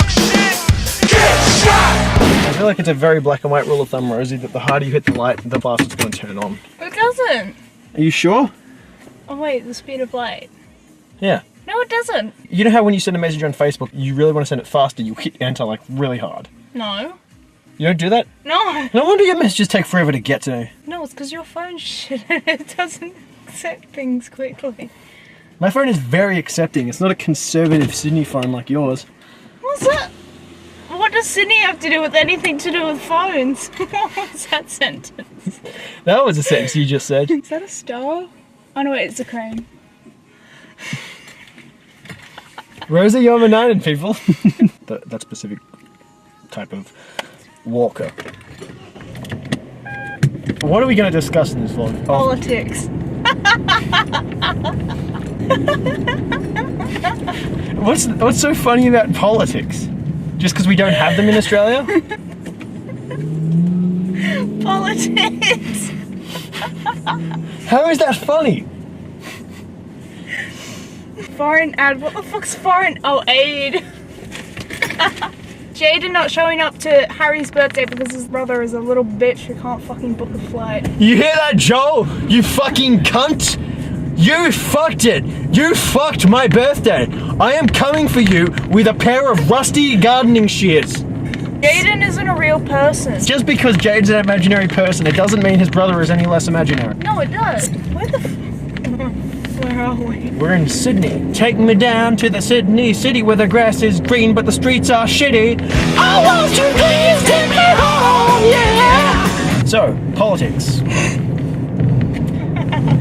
shit! Get shot! I feel like it's a very black and white rule of thumb, Rosie, that the harder you hit the light, the faster it's going to turn on. It doesn't. Are you sure? Oh wait, the speed of light. Yeah. No, it doesn't. You know how when you send a message on Facebook, you really want to send it faster, you hit enter like really hard. No. You don't do that? No. No wonder your messages take forever to get to me. No, it's because your phone's shit and it doesn't accept things quickly. My phone is very accepting. It's not a conservative Sydney phone like yours. What's that? What does Sydney have to do with anything to do with phones? What was that sentence? That was a sentence you just said. Is that a star? Oh no, wait, it's a crane. Rosie, you're United, people. that specific type of walker. What are we going to discuss in this vlog? Oh. Politics. What's so funny about politics? Just because we don't have them in Australia? Politics. How is that funny? Foreign ad. What the fuck's foreign? Oh, aid. Jaden not showing up to Harry's birthday because his brother is a little bitch who can't fucking book a flight. You hear that, Joel? You fucking cunt! You fucked it! You fucked my birthday! I am coming for you with a pair of rusty gardening shears. Jaden isn't a real person. Just because Jade's an imaginary person, it doesn't mean his brother is any less imaginary. No, it does. Where the Where are we? We're in Sydney. Take me down to the Sydney city where the grass is green but the streets are shitty. I want you please take me home, yeah! So, politics.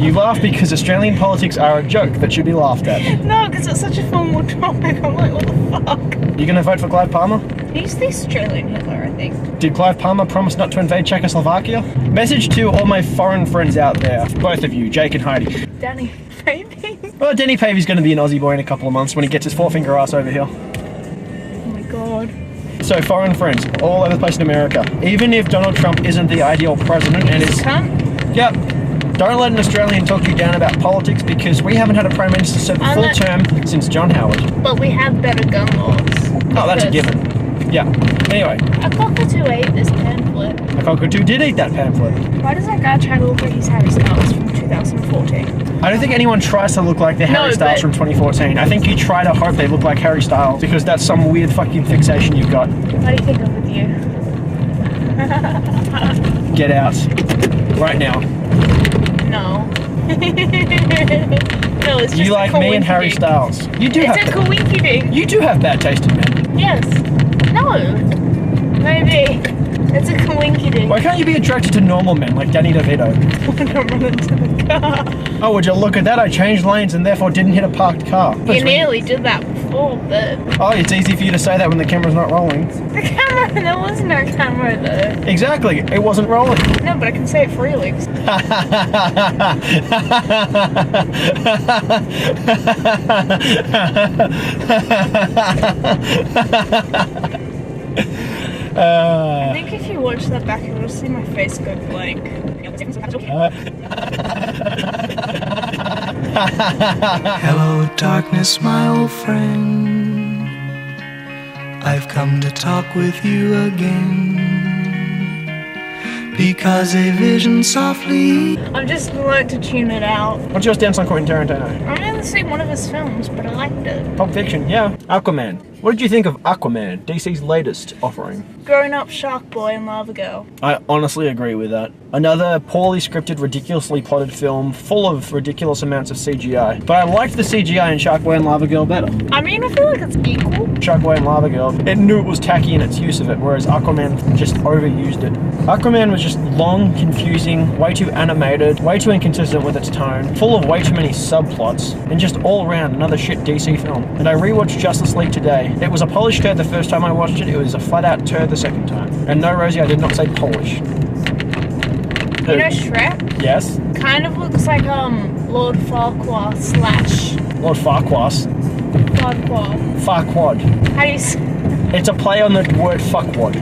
You laugh because Australian politics are a joke that should be laughed at. No, because it's such a formal topic. I'm like, what the fuck? You gonna vote for Clive Palmer? He's the Australian Hitler, I think. Did Clive Palmer promise not to invade Czechoslovakia? Message to all my foreign friends out there, both of you, Jake and Heidi. Danny Pavey. Well, Denny Pavey's gonna be an Aussie boy in a couple of months when he gets his four-finger ass over here. Oh my god. So, foreign friends, all over the place in America. Even if Donald Trump isn't the ideal president and is... Cunt? Yep. Don't let an Australian talk you down about politics because we haven't had a Prime Minister serve a full term since John Howard. But we have better gun laws. Oh, that's a given. Yeah. Anyway. A cockatoo ate this pamphlet. A cockatoo did eat that pamphlet. Why does that guy try to look like he's Harry Styles from 2014? I don't think anyone tries to look like they're Harry Styles from 2014. I think you try to hope they look like Harry Styles because that's some weird fucking fixation you've got. What do you think of with you? Get out. Right now. No. No, it's just you like me and Harry Styles. You do It's a coinky ding. You do have bad taste in men. Yes. No. Maybe. It's a coinky ding. Why can't you be attracted to normal men like Danny DeVito? When I run into the car. Oh, would you look at that? I changed lanes and therefore didn't hit a parked car. You nearly did that before, but... Oh, it's easy for you to say that when the camera's not rolling. The camera, there was no camera there. Exactly, it wasn't rolling. No, but I can say it freely. I think if you watch that back, you'll just see my face go blank. Hello, darkness, my old friend. I've come to talk with you again. Because a vision softly... I've just learnt to tune it out. What's your stance on Quentin Tarantino? I've never seen one of his films, but I liked it. Pulp Fiction, yeah. Aquaman. What did you think of Aquaman, DC's latest offering? Grown up Shark Boy and Lava Girl. I honestly agree with that. Another poorly scripted, ridiculously plotted film full of ridiculous amounts of CGI. But I liked the CGI in Shark Boy and Lava Girl better. I mean, I feel like it's equal. Shark Boy and Lava Girl, it knew it was tacky in its use of it, whereas Aquaman just overused it. Aquaman was just long, confusing, way too animated, way too inconsistent with its tone, full of way too many subplots, and just all around another shit DC film. And I rewatched Justice League today. It was a polished turd the first time I watched it, it was a flat out turd the second time. And no, Rosie, I did not say polish. You know Shrek? Yes? Kind of looks like Lord Farquaad slash... Lord Farquaad. Farquaad. Farquaad. How do you say... It's a play on the word fuckwad.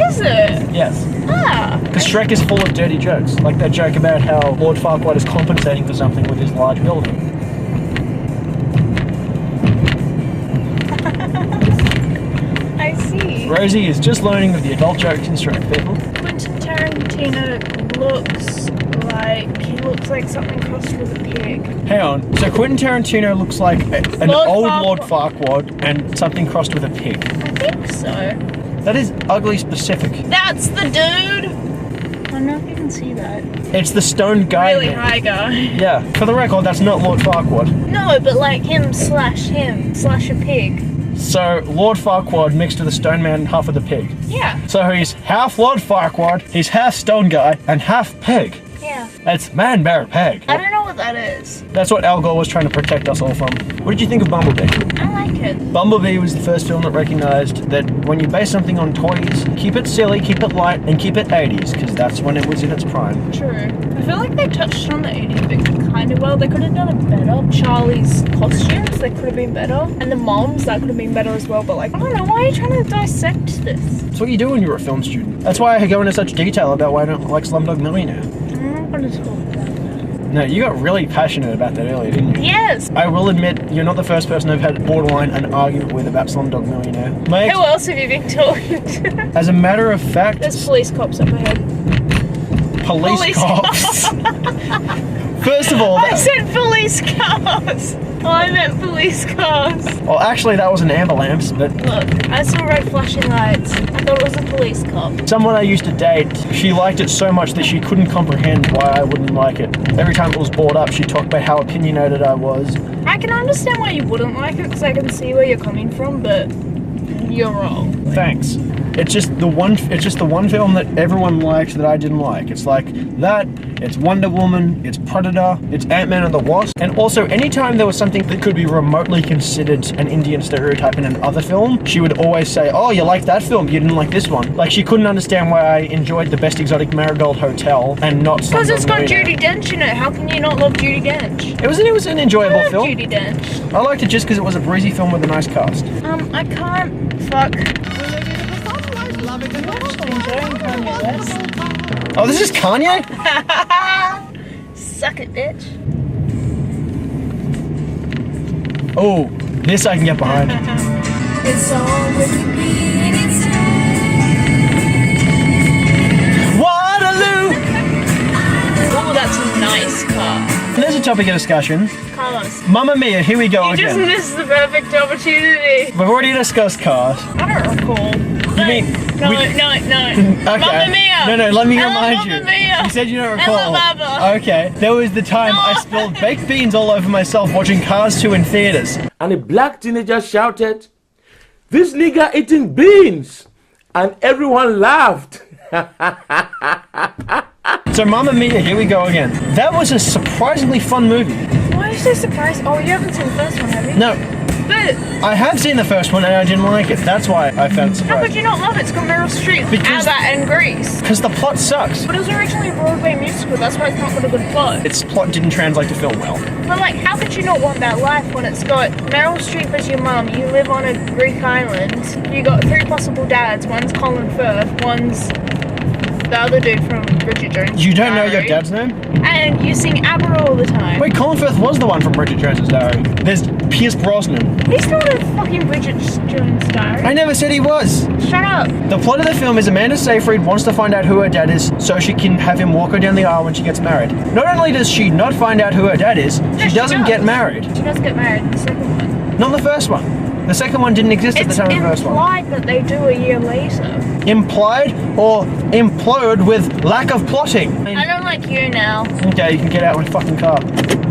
Is it? Yes. Ah. Because Shrek is full of dirty jokes, like that joke about how Lord Farquaad is compensating for something with his large building. Rosie is just learning of the adult jokes in straight people. Quentin Tarantino looks like something crossed with a pig. Hang on. So Quentin Tarantino looks like an Lord old Farquaad. Lord Farquaad and something crossed with a pig. I think so. That is ugly specific. That's the dude! I don't know if you can see that. It's the stoned guy. Really man. high guy. Yeah, for the record, that's not Lord Farquaad. No, but like him slash a pig. So Lord Farquaad mixed with a stone man, half with a pig. Yeah. So he's half Lord Farquaad, he's half stone guy, and half pig. Yeah. That's man, bear, pig. I don't know what that is. That's what Al Gore was trying to protect us all from. What did you think of Bumblebee? I like it. Bumblebee was the first film that recognized that when you base something on toys, keep it silly, keep it light, and keep it 80s, because that's when it was in its prime. True. I feel like they touched on the 80s bit kind of well. They could have done it better. Charlie's costumes, they could have been better. And the moms, that could have been better as well. But like, I don't know, why are you trying to dissect this? That's what you do when you're a film student. That's why I go into such detail about why I don't like Slumdog Millionaire. I'm not going to talk about that. No, you got really passionate about that earlier, didn't you? Yes! I will admit, you're not the first person I've had borderline an argument with about Slumdog Millionaire. My Who else have you been talking to? As a matter of fact, There's police cops up ahead. police cops. First of all, I said police cars! Oh, I meant police cars. well, actually, that was an ambulance, but Look, I saw red flashing lights. I thought it was a police cop. someone I used to date, she liked it so much that she couldn't comprehend why I wouldn't like it. Every time it was brought up, she talked about how opinionated I was. I can understand why you wouldn't like it because I can see where you're coming from, but you're wrong. Thanks. It's just the one film that everyone liked that I didn't like. It's like that, it's Wonder Woman, it's Predator, it's Ant-Man and the Wasp, and also anytime there was something that could be remotely considered an Indian stereotype in another film, she would always say, oh, you like that film, you didn't like this one. Like, she couldn't understand why I enjoyed The Best Exotic Marigold Hotel and not Because it's got Millionaire. Judi Dench in it. How can you not love Judi Dench? It was an enjoyable I love film. Judi Dench. I liked it just because it was a breezy film with a nice cast. I can't. Fuck. I'm just enjoying Kanye West. Oh, this is Kanye? Suck it, bitch. Oh, this I can get behind. It's all with me and it's Waterloo! Oh, that's a nice car. There's a topic of discussion. Cars. Mamma Mia, here we go You just again. missed the perfect opportunity. We've already discussed cars. I don't recall. You mean... No, we- no. Okay. Mamma Mia. No, let me I love remind you. Mamma Mia. You said you don't I recall. love Abba. Okay. There was the time No. I spilled baked beans all over myself watching Cars 2 in theaters. And a black teenager shouted, "This nigga eating beans!" And everyone laughed. So Mamma Mia, here we go again. That was a surprisingly fun movie. Why are you so surprised? Oh, you haven't seen the first one, have you? No, But I have seen the first one and I didn't like it. That's why I found it how could surprising. you not love it? It's got Meryl Streep, Because- Abba, and Grease. Because the plot sucks. But it was originally a Broadway musical. That's why it's not got a good plot. Its plot didn't translate to film well. But like, how could you not want that life when it's got Meryl Streep as your mum? You live on a Greek island. You got 3 possible dads. One's Colin Firth. One's the other dude from Bridget Jones' You don't know your Diary. dad's name? And you sing Abba all the time. Wait, Colin Firth was the one from Bridget Jones' Diary. There's Pierce Brosnan. He's not in fucking Bridget Jones' Diary. I never said he was. Shut up. The plot of the film is Amanda Seyfried wants to find out who her dad is so she can have him walk her down the aisle when she gets married. Not only does she not find out who her dad is, she she doesn't does. get married. She does get married in the second one. Not the first one. The second one didn't exist at the It's time of the first one. implied that they do a year later. Implied or implode with lack of plotting. I don't like you now. Okay, you can get out of my fucking car.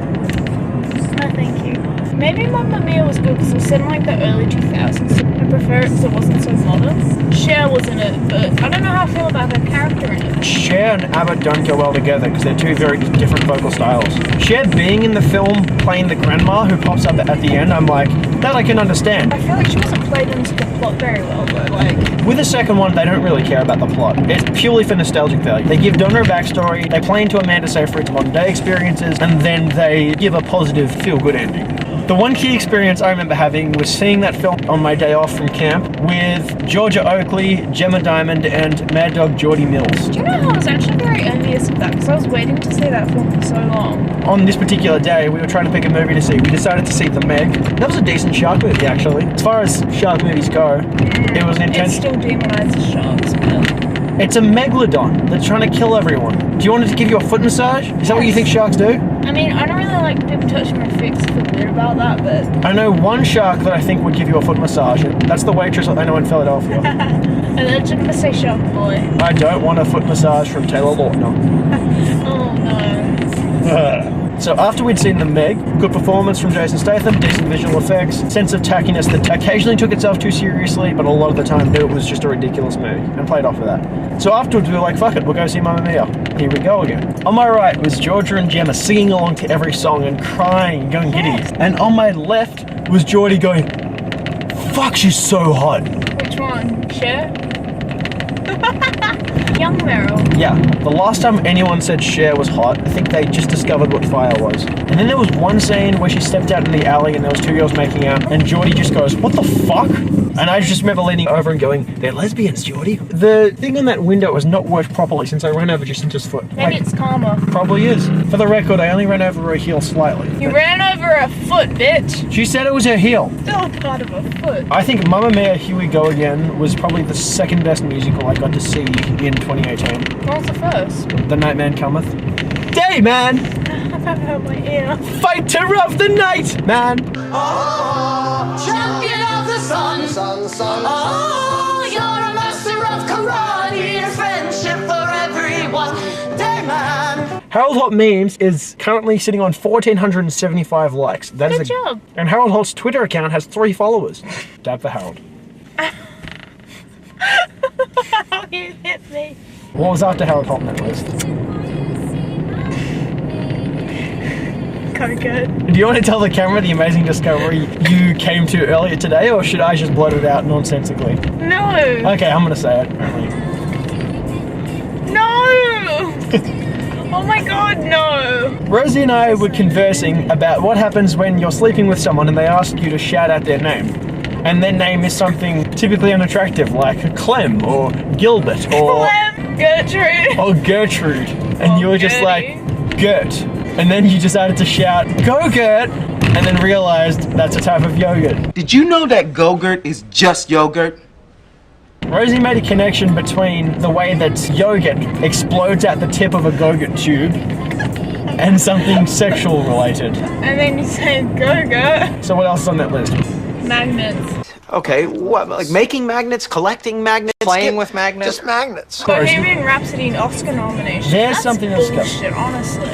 No, thank you. Maybe Mamma Mia was good because it was set in like the early 2000s. I prefer it because it wasn't so modern. Cher was in it, but I don't know how I feel about her character in it. Cher and Abba don't go well together because they're two very different vocal styles. Cher being in the film playing the grandma who pops up at the end, I'm like, that I can understand. I feel like she wasn't played into the plot very well, though. Like, With the second one, they don't really care about the plot. It's purely for nostalgic value. They give Donna a backstory, they play into Amanda Seyfried's modern day experiences, and then they give a positive, feel-good ending. The one key experience I remember having was seeing that film on my day off from camp with Georgia Oakley, Gemma Diamond, and Mad Dog Geordie Mills. Do you know how I was actually very envious of that? Because I was waiting to see that film for so long. On this particular day, we were trying to pick a movie to see. We decided to see The Meg. That was a decent shark movie, actually. As far as shark movies go, it was an It intense... still demonizes sharks, man. It's a megalodon that's trying to kill everyone. Do you want it to give you a foot massage? Is that what you think sharks do? I mean, I don't really like people touching my feet because I feel weird about that, but... I know one shark that I think would give you a foot massage. That's the waitress I know in Philadelphia. And then you're gonna say shark boy. I don't want a foot massage from Taylor Lautner. Oh no. So after we'd seen The Meg, good performance from Jason Statham, decent visual effects, sense of tackiness that occasionally took itself too seriously, but a lot of the time knew it was just a ridiculous movie, and played off of that. So afterwards we were like, fuck it, we'll go see Mamma Mia. Here we go again. On my right was Georgia and Gemma singing along to every song and crying, going giddy. And on my left was Geordie going, fuck, she's so hot. Which one? Cher? Young Meryl. Yeah, the last time anyone said Cher was hot, I think they just discovered what fire was. And then there was one scene where she stepped out in the alley and there was two girls making out, and Geordie just goes, what the fuck? And I just remember leaning over and going, they're lesbians, Geordie. The thing on that window was not worked properly since I ran over Jacinta's foot. Maybe it's karma. Probably is. For the record, I only ran over her heel slightly. You ran over a foot, bitch. She said it was her heel. Still a part of a foot. I think Mamma Mia, Here We Go Again was probably the second best musical I got to see in 2018. What was the first? The Night Man Cometh. Day, man! That hurt my ear. Fighter of the night, man! Champion of the sun, sun. Oh, you're a master of karate and friendship for everyone. Day man. Harold Holt Memes is currently sitting on 1,475 likes. That is Good job. And Harold Holt's Twitter account has 3 followers. Dab for Harold. You hit me. What was after Harold Holt on that list? Go-Gurt. Do you want to tell the camera the amazing discovery you came to earlier today, or should I just blurt it out nonsensically? No. Okay, I'm gonna say it. No. Oh my god, no. Rosie and I were conversing about what happens when you're sleeping with someone and they ask you to shout out their name. And their name is something typically unattractive, like Clem or Gilbert or Clem. Gertrude. or Gertrude. And you were just Gertie. like, Gert. And then you decided to shout, Go Gert! And then realized that's a type of yogurt. Did you know that Go-Gurt is just yogurt? Rosie made a connection between the way that yogurt explodes at the tip of a Go-Gurt tube and something sexual related. And then you said Go-Gurt. So what else is on that list? Magnets. Okay, what, like making magnets, collecting magnets, playing with magnets? Just magnets. Bohemian Rhapsody and Oscar nomination. There's That's something else going. bullshit, honestly.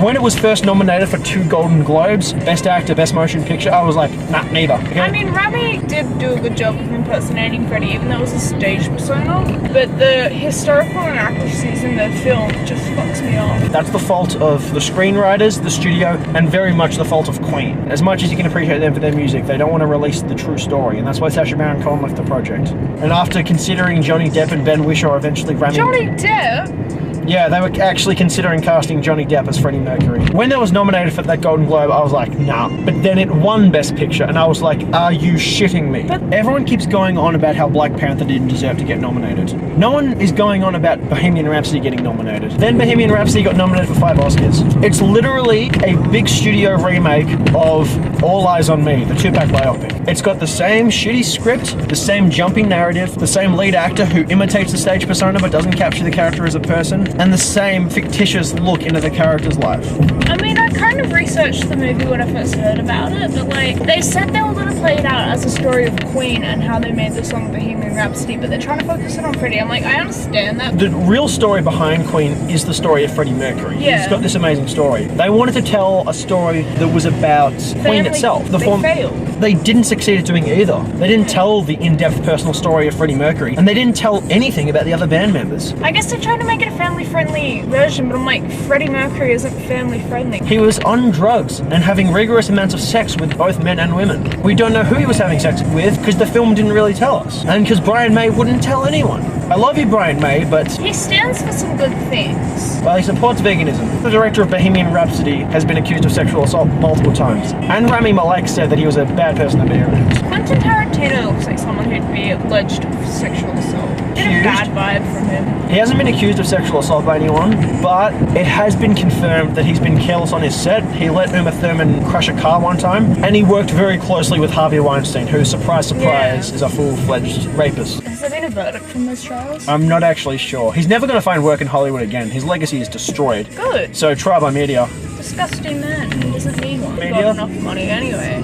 When it was first nominated for 2 Golden Globes, Best Actor, Best Motion Picture, I was like, nah, neither. Okay? I mean, Rami did do a good job of impersonating Freddie, even though it was a stage persona. But the historical inaccuracies in the film just fucks me off. That's the fault of the screenwriters, the studio, and very much the fault of Queen. As much as you can appreciate them for their music, they don't want to release the true story, and that's why Sacha Baron Cohen left the project. And after considering Johnny Depp and Ben Whishaw eventually ramming... Johnny Depp? Yeah, they were actually considering casting Johnny Depp as Freddie Mercury. When it was nominated for that Golden Globe, I was like, nah. But then it won Best Picture, and I was like, are you shitting me? But everyone keeps going on about how Black Panther didn't deserve to get nominated. No one is going on about Bohemian Rhapsody getting nominated. Then Bohemian Rhapsody got nominated for 5 Oscars. It's literally a big studio remake of All Eyes on Me, the Tupac biopic. It's got the same shitty script, the same jumping narrative, the same lead actor who imitates the stage persona but doesn't capture the character as a person, and the same fictitious look into the character's life. I mean, I kind of researched the movie when I first heard about it, but like, they said they were going to play it out as a story of Queen and how they made the song Bohemian Rhapsody, but they're trying to focus it on Freddie. I'm like, I understand that. The real story behind Queen is the story of Freddie Mercury. Yeah. He's got this amazing story. They wanted to tell a story that was about Queen itself. They failed. They didn't succeed at doing either. They didn't tell the in-depth personal story of Freddie Mercury, and they didn't tell anything about the other band members. I guess they're trying to make it a family family-friendly version, but I'm like, Freddie Mercury isn't family-friendly. He was on drugs and having rigorous amounts of sex with both men and women. We don't know who he was having sex with because the film didn't really tell us. And because Brian May wouldn't tell anyone. I love you, Brian May, but... He stands for some good things. Well, he supports veganism. The director of Bohemian Rhapsody has been accused of sexual assault multiple times. And Rami Malek said that he was a bad person to be around. Quentin Tarantino looks like someone who'd be alleged of sexual assault. Get a bad vibe from him. He hasn't been accused of sexual assault by anyone, but it has been confirmed that he's been careless on his set. He let Uma Thurman crash a car one time, and he worked very closely with Harvey Weinstein, who, surprise, surprise, is a full-fledged rapist. Has there been a verdict from those trials? I'm not actually sure. He's never going to find work in Hollywood again. His legacy is destroyed. Good. So try by media. Disgusting man. He doesn't need one. He's Media? got enough money anyway.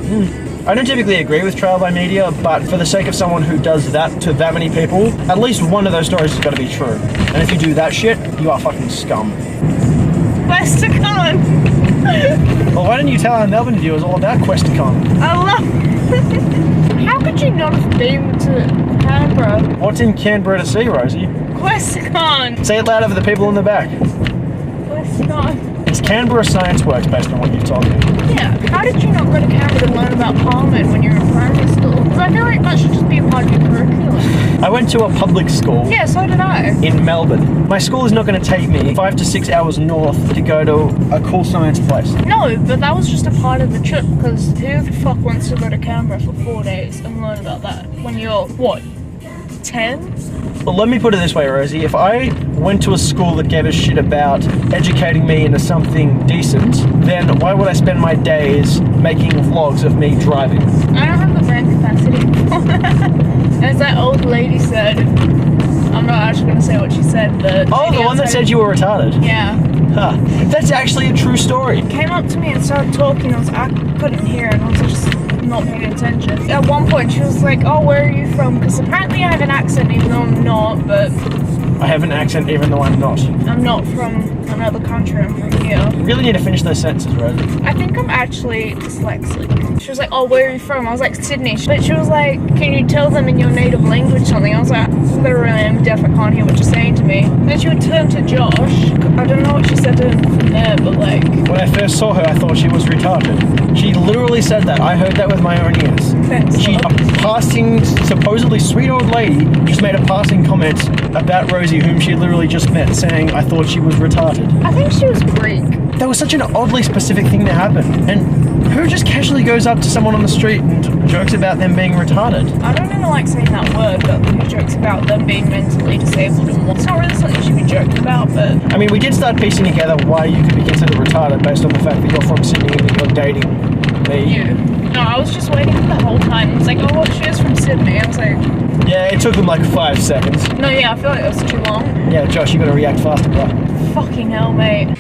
I don't typically agree with trial by media, but for the sake of someone who does that to that many people, at least one of those stories has got to be true. And if you do that shit, you are fucking scum. Questacon! Well, why didn't you tell our Melbourne viewers all about Questacon? I love... How could you not have been to Canberra? What's in Canberra to see, Rosie? Questacon! Say it louder for the people in the back. Questacon. It's Canberra Science Works based on what you've told me. Yeah, how did you not go to Canberra to learn about Parliament when you were in primary school? Because I feel like that should just be a part of your curriculum. I went to a public school. Yeah, so did I. In Melbourne. My school is not going to take me 5 to 6 hours north to go to a cool science place. No, but that was just a part of the trip, because who the fuck wants to go to Canberra for 4 days and learn about that when you're, what, 10? Well, let me put it this way, Rosie. If I went to a school that gave a shit about educating me into something decent, then why would I spend my days making vlogs of me driving? I don't have the brain capacity for that. As that old lady said, I'm not actually going to say what she said, but... Oh, the one that said you were retarded? Yeah. Huh. That's actually a true story. Came up to me and started talking. I couldn't hear, and I was just not paying attention. At one point, she was like, "Oh, where are you from?" Because apparently I have an accent, even though I'm not. But I have an accent, even though I'm not. I'm not from another country. I'm from here. You really need to finish those sentences, Rosie. I think I'm actually dyslexic. She was like, "Oh, where are you from?" I was like, "Sydney." But she was like, "Can you tell them in your native language something?" I was like, "Literally, I'm deaf. I can't hear what you're saying to me." Then she would turn to Josh. I don't know what she said to him from there, but like... When I first saw her, I thought she was retarded. She literally said that. I heard that with my own ears. Thanks, She, love. a passing, supposedly sweet old lady, just made a passing comment about Rosie, whom she literally just met, saying, I thought she was retarded. I think she was Greek. That was such an oddly specific thing to happen. And who just casually goes up to someone on the street and jokes about them being retarded? I don't even like saying that word, but who jokes about them being mentally disabled and what's not really something you should be joking about, but... I mean, we did start piecing together why you could be considered retarded based on the fact that you're from Sydney and you're dating me. You. No, I was just waiting for the whole time. It was like, oh, she is from Sydney. I was like... Yeah, it took them like 5 seconds. No, yeah, I feel like it was too long. Yeah, Josh, you gotta react faster, bro. Fucking hell, mate.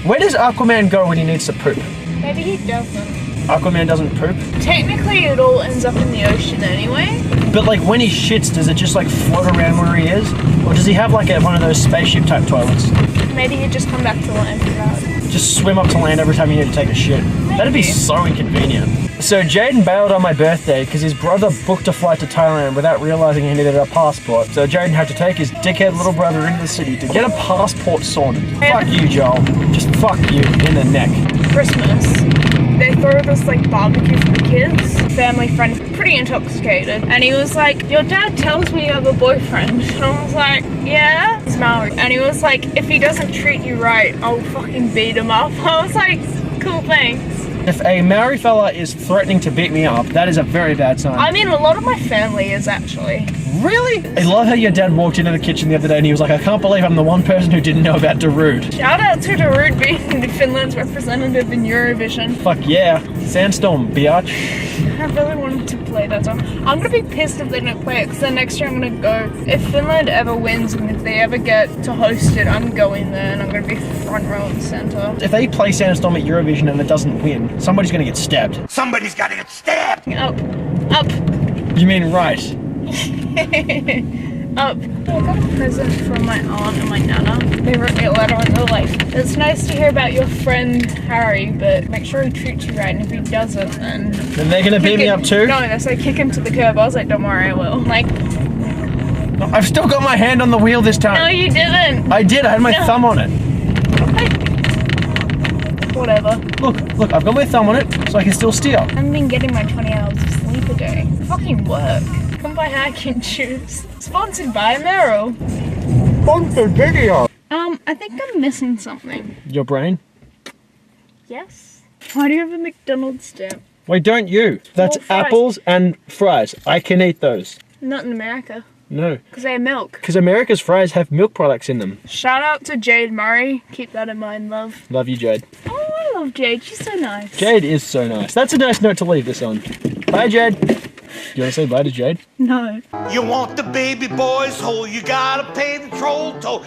Where does Aquaman go when he needs to poop? Maybe he doesn't. Aquaman doesn't poop? Technically, it all ends up in the ocean anyway. But like when he shits, does it just like float around where he is? Or does he have like one of those spaceship type toilets? Maybe he'd just come back to land for that. Just swim up to land every time you need to take a shit. That'd be so inconvenient. So Jaden bailed on my birthday because his brother booked a flight to Thailand without realizing he needed a passport. So Jaden had to take his dickhead little brother into the city to get a passport sorted. Fuck you, Joel. Just fuck you in the neck. Christmas, they throw this like barbecue for the kids. Family friend, pretty intoxicated, and he was like, "Your dad tells me you have a boyfriend." And I was like, "Yeah." He's Maori, and he was like, "If he doesn't treat you right, I'll fucking beat him up." I was like, "Cool, thanks." If a Maori fella is threatening to beat me up, that is a very bad sign. I mean, a lot of my family is actually. Really? I love how your dad walked into the kitchen the other day and he was like, I can't believe I'm the one person who didn't know about Darude. Shout out to Darude being Finland's representative in Eurovision. Fuck yeah. Sandstorm, biatch. I really wanted to play that song. I'm gonna be pissed if they don't play it, because then next year I'm gonna go. If Finland ever wins and if they ever get to host it, I'm going there and I'm gonna be front row and center. If they play Sandstorm at Eurovision and it doesn't win, somebody's gonna get stabbed. Somebody's gotta get stabbed! Up. Up. You mean right? Up. I got a present from my aunt and my nana. They wrote me a letter and they're like, "It's nice to hear about your friend Harry, but make sure he treats you right, and if he doesn't, then they're gonna beat me up too? No, they say kick him to the curb." I was like, "Don't worry, I will." Like, I've still got my hand on the wheel this time. No, you didn't. I did. I had my thumb on it. Whatever. Look, I've got my thumb on it, so I can still steer. I haven't been getting my 20 hours of sleep a day. Fucking work. Come buy Hacking Shoes. Sponsored by Merrill. Sponsored video. I think I'm missing something. Your brain? Yes. Why do you have a McDonald's stamp? Why don't you? That's Well, fries. apples and fries. I can eat those. Not in America. No. Because they have milk. Because America's fries have milk products in them. Shout out to Jade Murray. Keep that in mind, love. Love you, Jade. Oh, I love Jade. She's so nice. Jade is so nice. That's a nice note to leave this on. Bye, Jade. Do you want to say bye to Jade? No. You want the baby boy, so you gotta pay the troll toll.